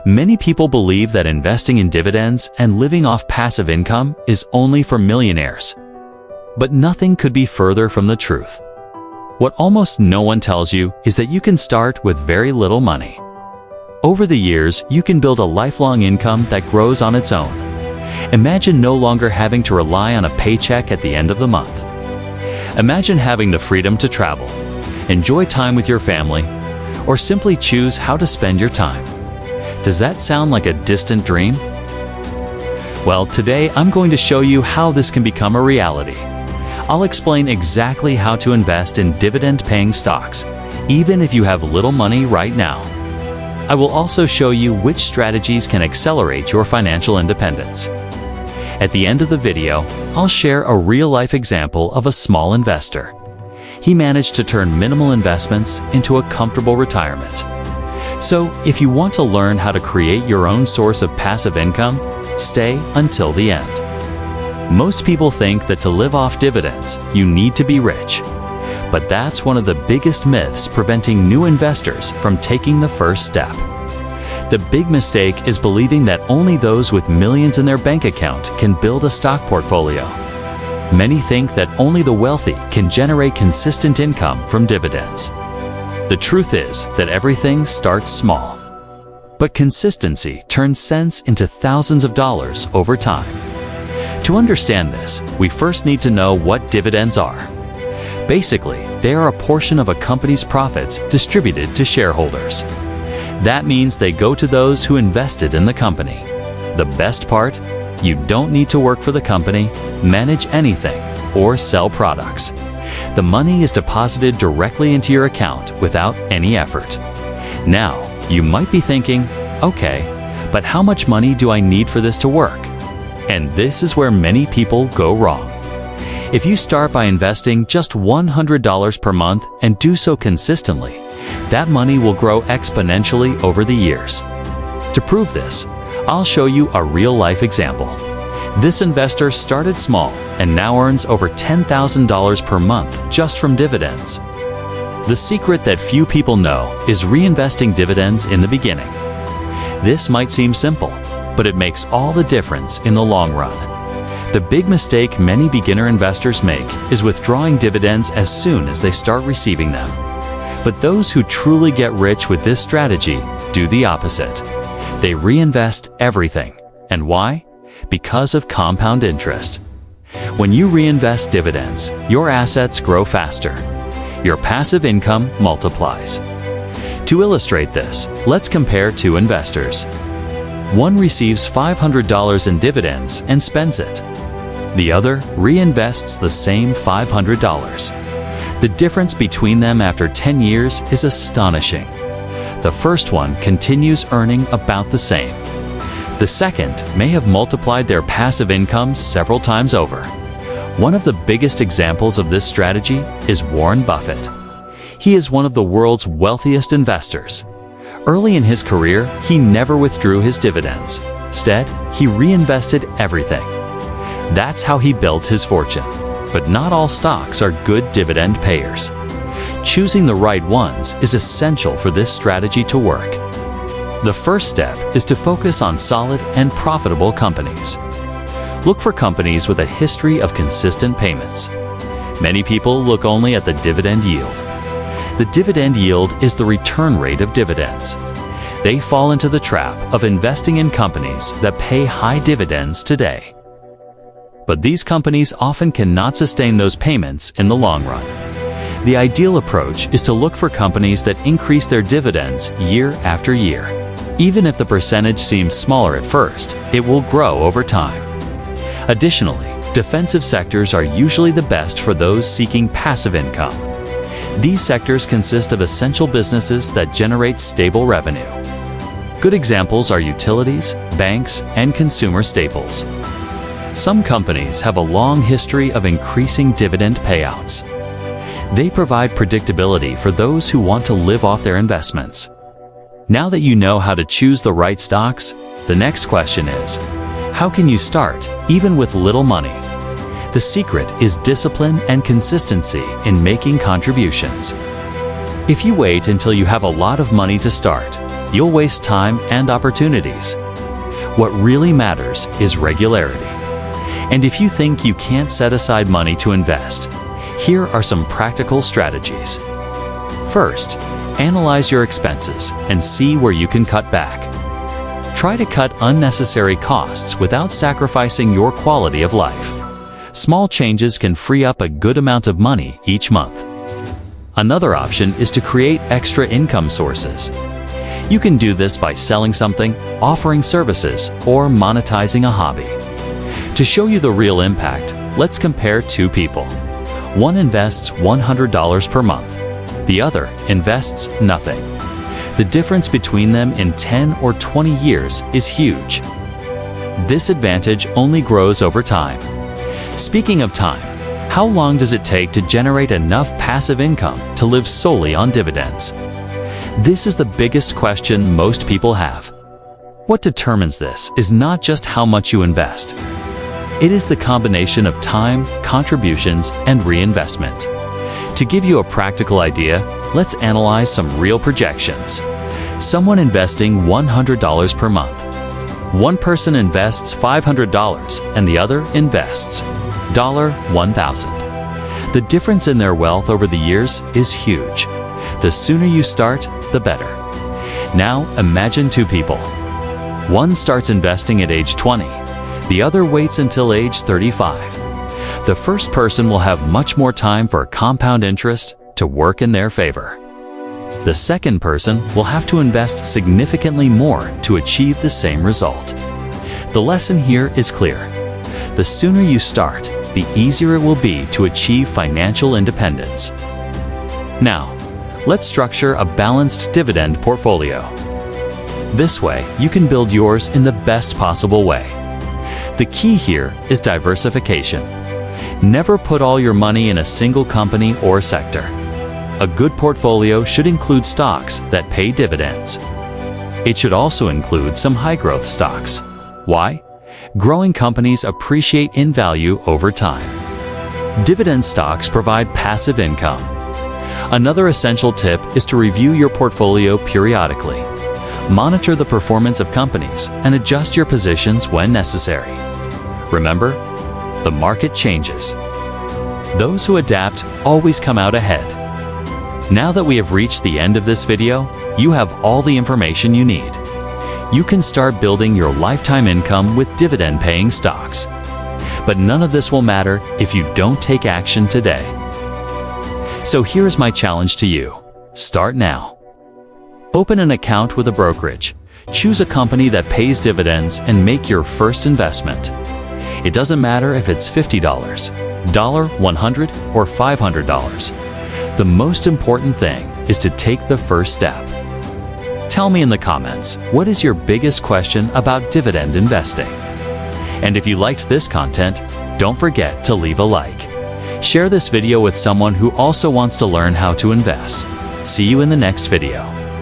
Many people believe that investing in dividends and living off passive income is only for millionaires. But nothing could be further from the truth. What almost no one tells you is that you can start with very little money. Over the years, you can build a lifelong income that grows on its own. Imagine no longer having to rely on a paycheck at the end of the month. Imagine having the freedom to travel, enjoy time with your family, or simply choose how to spend your time. Does that sound like a distant dream? Well, today I'm going to show you how this can become a reality. I'll explain exactly how to invest in dividend-paying stocks, even if you have little money right now. I will also show you which strategies can accelerate your financial independence. At the end of the video, I'll share a real-life example of a small investor. He managed to turn minimal investments into a comfortable retirement. So, if you want to learn how to create your own source of passive income, stay until the end. Most people think that to live off dividends, you need to be rich. But that's one of the biggest myths preventing new investors from taking the first step. The big mistake is believing that only those with millions in their bank account can build a stock portfolio. Many think that only the wealthy can generate consistent income from dividends. The truth is that everything starts small. But consistency turns cents into thousands of dollars over time. To understand this, we first need to know what dividends are. Basically, they are a portion of a company's profits distributed to shareholders. That means they go to those who invested in the company. The best part? You don't need to work for the company, manage anything, or sell products. The money is deposited directly into your account without any effort. Now, you might be thinking, okay, but how much money do I need for this to work? And this is where many people go wrong. If you start by investing just $100 per month and do so consistently, that money will grow exponentially over the years. To prove this, I'll show you a real-life example. This investor started small and now earns over $10,000 per month just from dividends. The secret that few people know is reinvesting dividends in the beginning. This might seem simple, but it makes all the difference in the long run. The big mistake many beginner investors make is withdrawing dividends as soon as they start receiving them. But those who truly get rich with this strategy do the opposite. They reinvest everything. And why? Because of compound interest. When you reinvest dividends, your assets grow faster. Your passive income multiplies. To illustrate this, let's compare two investors. One receives $500 in dividends and spends it. The other reinvests the same $500. The difference between them after 10 years is astonishing. The first one continues earning about the same. The second may have multiplied their passive income several times over. One of the biggest examples of this strategy is Warren Buffett. He is one of the world's wealthiest investors. Early in his career, he never withdrew his dividends. Instead, he reinvested everything. That's how he built his fortune. But not all stocks are good dividend payers. Choosing the right ones is essential for this strategy to work. The first step is to focus on solid and profitable companies. Look for companies with a history of consistent payments. Many people look only at the dividend yield. The dividend yield is the return rate of dividends. They fall into the trap of investing in companies that pay high dividends today. But these companies often cannot sustain those payments in the long run. The ideal approach is to look for companies that increase their dividends year after year. Even if the percentage seems smaller at first, it will grow over time. Additionally, defensive sectors are usually the best for those seeking passive income. These sectors consist of essential businesses that generate stable revenue. Good examples are utilities, banks, and consumer staples. Some companies have a long history of increasing dividend payouts. They provide predictability for those who want to live off their investments. Now that you know how to choose the right stocks, the next question is, how can you start, even with little money? The secret is discipline and consistency in making contributions. If you wait until you have a lot of money to start, you'll waste time and opportunities. What really matters is regularity. And if you think you can't set aside money to invest, here are some practical strategies. First, analyze your expenses and see where you can cut back. Try to cut unnecessary costs without sacrificing your quality of life. Small changes can free up a good amount of money each month. Another option is to create extra income sources. You can do this by selling something, offering services, or monetizing a hobby. To show you the real impact, let's compare two people. One invests $100 per month. The other invests nothing. The difference between them in 10 or 20 years is huge. This advantage only grows over time. Speaking of time, how long does it take to generate enough passive income to live solely on dividends? This is the biggest question most people have. What determines this is not just how much you invest. It is the combination of time, contributions, and reinvestment. To give you a practical idea, let's analyze some real projections. Someone investing $100 per month. One person invests $500 and the other invests $1,000. The difference in their wealth over the years is huge. The sooner you start, the better. Now imagine two people. One starts investing at age 20. The other waits until age 35. The first person will have much more time for compound interest to work in their favor. The second person will have to invest significantly more to achieve the same result. The lesson here is clear. The sooner you start, the easier it will be to achieve financial independence. Now, let's structure a balanced dividend portfolio. This way, you can build yours in the best possible way. The key here is diversification. Never put all your money in a single company or sector. A good portfolio should include stocks that pay dividends. It should also include some high-growth stocks. Why? Growing companies appreciate in value over time. Dividend stocks provide passive income. Another essential tip is to review your portfolio periodically. Monitor the performance of companies and adjust your positions when necessary. Remember, the market changes. Those who adapt always come out ahead. Now that we have reached the end of this video, you have all the information you need. You can start building your lifetime income with dividend-paying stocks. But none of this will matter if you don't take action today. So here's my challenge to you. Start now. Open an account with a brokerage. Choose a company that pays dividends and make your first investment. It doesn't matter if it's $50, $100, or $500. The most important thing is to take the first step. Tell me in the comments, what is your biggest question about dividend investing? And if you liked this content, don't forget to leave a like. Share this video with someone who also wants to learn how to invest. See you in the next video.